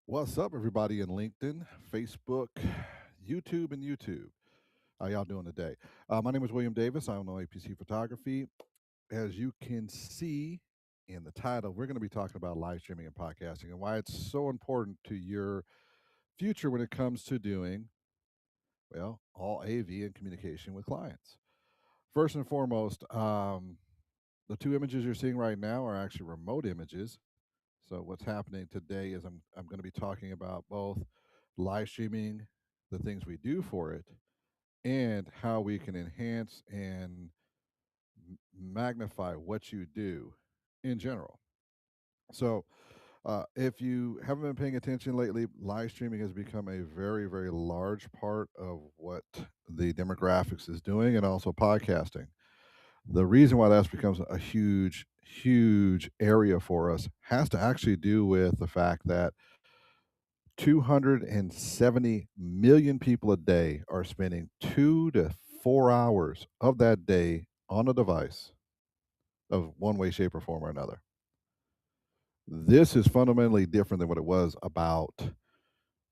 What's up, everybody in LinkedIn, Facebook, YouTube? How y'all doing today? My name is William Davis. I own A.P.C photography. As you can see in the title, we're going to be talking about live streaming and podcasting and why it's so important to your future when it comes to doing, well, all AV and communication with clients. First and foremost, the two images you're seeing right now are actually remote images. So what's happening today is I'm going to be talking about both live streaming, the things we do for it, and how we can enhance and magnify what you do in general. So if you haven't been paying attention lately, live streaming has become a very large part of what the demographics is doing, and also podcasting. The reason why that's becomes a huge area for us has to actually do with the fact that 270 million people a day are spending 2 to 4 hours of that day on a device of one way, shape, or form or another. This is fundamentally different than what it was about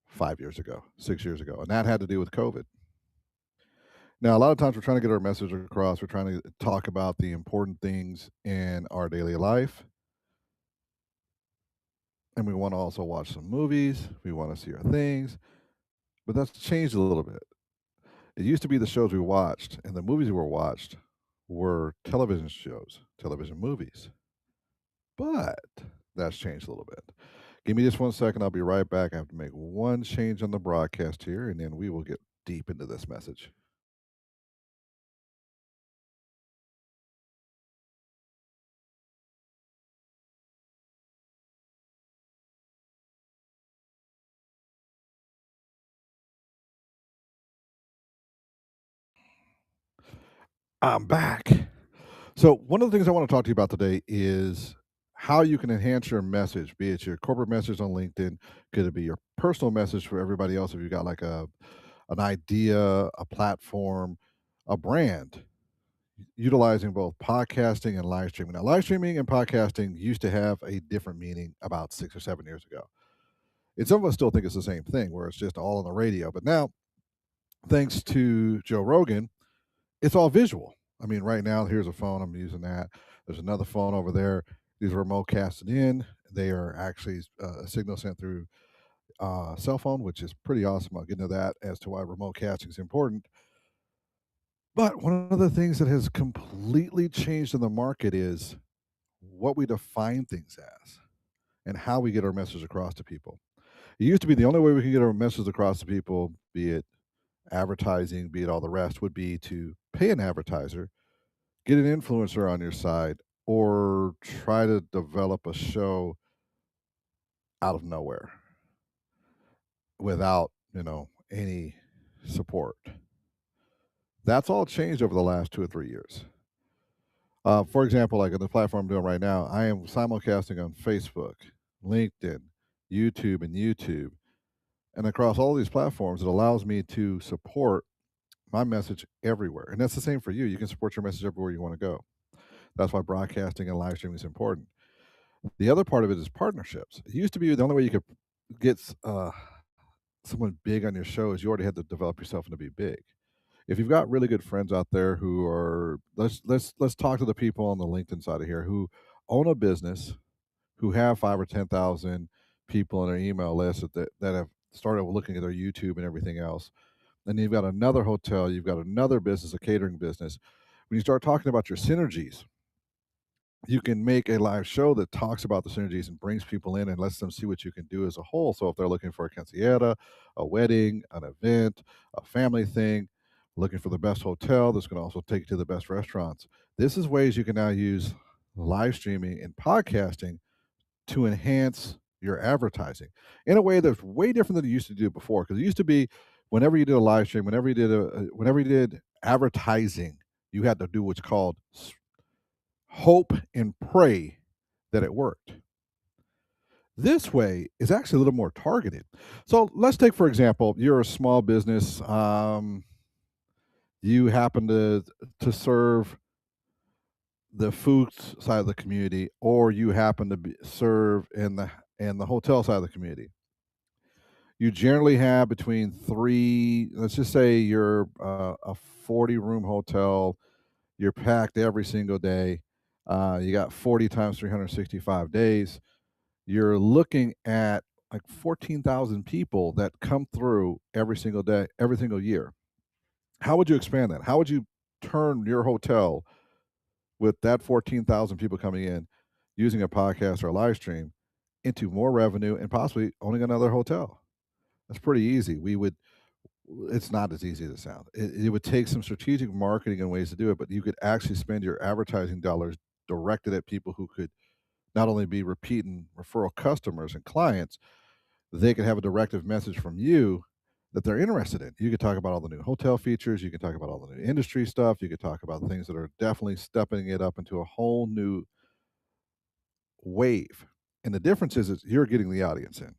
5 years ago, 6 years ago. And that had to do with COVID. Now, a lot of times we're trying to get our message across. We're trying to talk about the important things in our daily life. And we want to also watch some movies. We want to see our things. But that's changed a little bit. It used to be the shows we watched and the movies we were watched were television shows, television movies. But that's changed a little bit. Give me just 1 second. I'll be right back. I have to make one change on the broadcast here, and then we will get deep into this message. I'm back. So, one of the things I want to talk to you about today is how you can enhance your message, be it your corporate message on LinkedIn, could it be your personal message for everybody else if you got like an idea, a platform, a brand, utilizing both podcasting and live streaming. Now, live streaming and podcasting used to have a different meaning about 6 or 7 years ago. And some of us still think it's the same thing, where it's just all on the radio. But now, thanks to Joe Rogan, it's all visual. I mean, right now, here's a phone. I'm using that. There's another phone over there. These are remote casted in. They are actually a signal sent through cell phone, which is pretty awesome. I'll get into that as to why remote casting is important. But one of the things that has completely changed in the market is what we define things as and how we get our message across to people. It used to be the only way we could get our message across to people, be it advertising, be it all the rest, would be to pay an advertiser, get an influencer on your side, or try to develop a show out of nowhere without, any support. That's all changed over the last 2 or 3 years. For example, like in the platform I'm doing right now, I am simulcasting on Facebook, LinkedIn, YouTube. And across all these platforms, it allows me to support my message everywhere. And that's the same for you. You can support your message everywhere you want to go. That's why broadcasting and live streaming is important. The other part of it is partnerships. It used to be the only way you could get someone big on your show is you already had to develop yourself and to be big. If you've got really good friends out there who are let's talk to the people on the LinkedIn side of here who own a business, who have 5 or 10,000 people on their email list that have started looking at their YouTube and everything else. Then you've got another hotel, you've got another business, a catering business. When you start talking about your synergies, you can make a live show that talks about the synergies and brings people in and lets them see what you can do as a whole. So if they're looking for a quinceañera, a wedding, an event, a family thing, looking for the best hotel that's going to also take you to the best restaurants. This is ways you can now use live streaming and podcasting to enhance your advertising in a way that's way different than you used to do before. Because it used to be whenever you did a live stream, whenever you did advertising, you had to do what's called hope and pray that it worked. This way is actually a little more targeted. So let's take, for example, you're a small business. You happen to serve the food side of the community, or you happen to serve in the hotel side of the community. You generally have between 3, let's just say you're a 40-room hotel, you're packed every single day, you got 40 times 365 days, you're looking at like 14,000 people that come through every single day, every single year. How would you expand that? How would you turn your hotel with that 14,000 people coming in using a podcast or a live stream into more revenue and possibly owning another hotel? That's pretty easy. It's not as easy as it sounds. It would take some strategic marketing and ways to do it, but you could actually spend your advertising dollars directed at people who could not only be repeat and referral customers and clients, they could have a directive message from you that they're interested in. You could talk about all the new hotel features, you could talk about all the new industry stuff, you could talk about things that are definitely stepping it up into a whole new wave. And the difference is you're getting the audience in.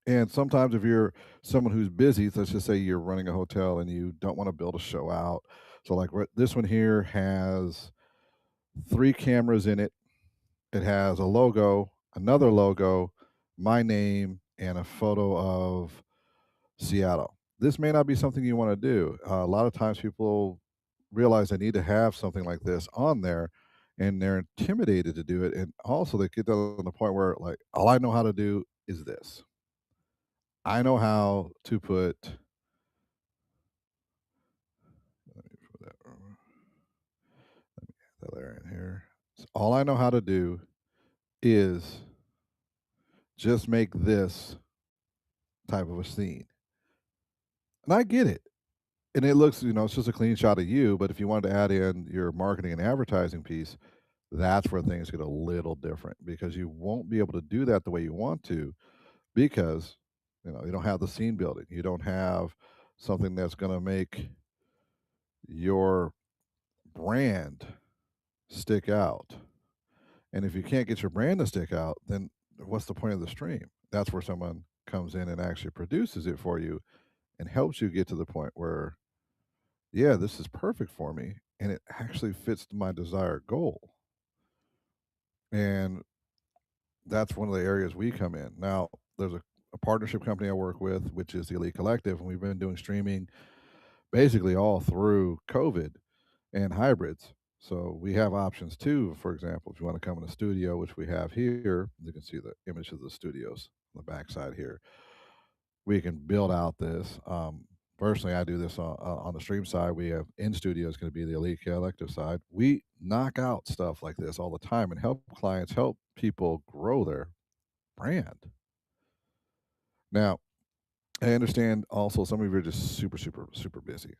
And sometimes if you're someone who's busy, let's just say you're running a hotel and you don't want to build a show out. So like this one here has 3 cameras in it. It has a logo, another logo, my name, and a photo of Seattle. This may not be something you want to do. A lot of times people realize they need to have something like this on there and they're intimidated to do it. And also they get to the point where like all I know how to do is this. I know how to put let me put that there in here. So all I know how to do is just make this type of a scene. And I get it. And it looks, it's just a clean shot of you. But if you wanted to add in your marketing and advertising piece, that's where things get a little different because you won't be able to do that the way you want to because you don't have the scene building. You don't have something that's going to make your brand stick out. And if you can't get your brand to stick out, then what's the point of the stream? That's where someone comes in and actually produces it for you and helps you get to the point where, yeah, this is perfect for me and it actually fits my desired goal. And that's one of the areas we come in. Now, there's a partnership company I work with, which is the Elite Collective, and we've been doing streaming basically all through COVID and hybrids. So we have options too. For example, if you want to come in the studio, which we have here, you can see the image of the studios on the backside here. We can build out this. Personally, I do this on the stream side. We have in studio is going to be the Elite Collective side. We knock out stuff like this all the time and help clients, help people grow their brand. Now, I understand also some of you are just super, super, super busy.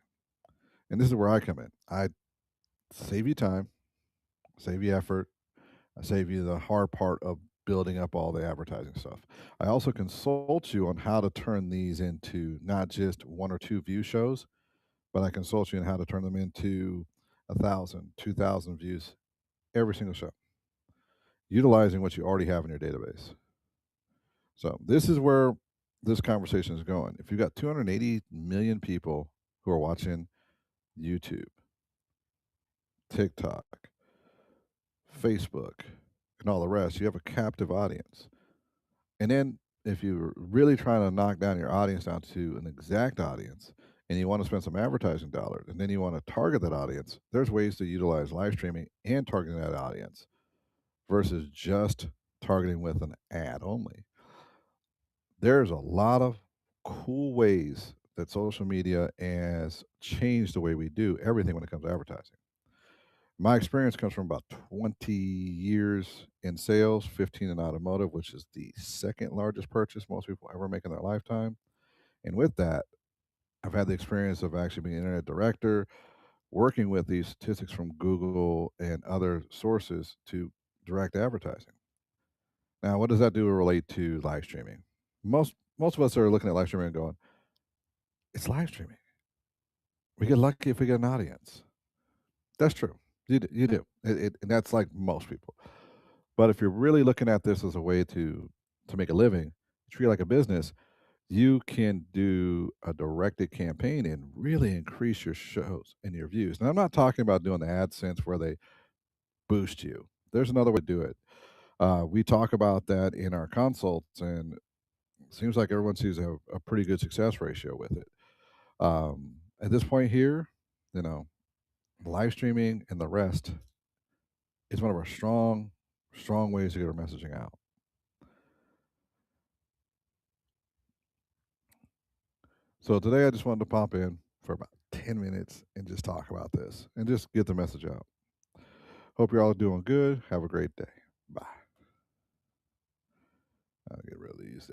And this is where I come in. I save you time, save you effort, I save you the hard part of building up all the advertising stuff. I also consult you on how to turn these into not just 1 or 2 view shows, but I consult you on how to turn them into 1,000, 2,000 views every single show, utilizing what you already have in your database. So this is where this conversation is going. If you've got 280 million people who are watching YouTube, TikTok, Facebook, and all the rest, you have a captive audience. And then if you're really trying to knock down your audience down to an exact audience and you want to spend some advertising dollars and then you want to target that audience, there's ways to utilize live streaming and targeting that audience versus just targeting with an ad only. There's a lot of cool ways that social media has changed the way we do everything when it comes to advertising. My experience comes from about 20 years in sales, 15 in automotive, which is the second largest purchase most people ever make in their lifetime. And with that, I've had the experience of actually being an internet director, working with these statistics from Google and other sources to direct advertising. Now, what does that do relate to live streaming? Most of us are looking at live streaming and going, it's live streaming. We get lucky if we get an audience. That's true. You do. And that's like most people. But if you're really looking at this as a way to make a living, treat it like a business, you can do a directed campaign and really increase your shows and your views. Now, I'm not talking about doing the AdSense where they boost you. There's another way to do it. We talk about that in our consults, and Seems like everyone seems to have a pretty good success ratio with it. At this point here, you know, live streaming and the rest is one of our strong ways to get our messaging out. So today I just wanted to pop in for about 10 minutes and just talk about this and just get the message out. Hope you're all doing good. Have a great day. Bye. I'll get rid of these.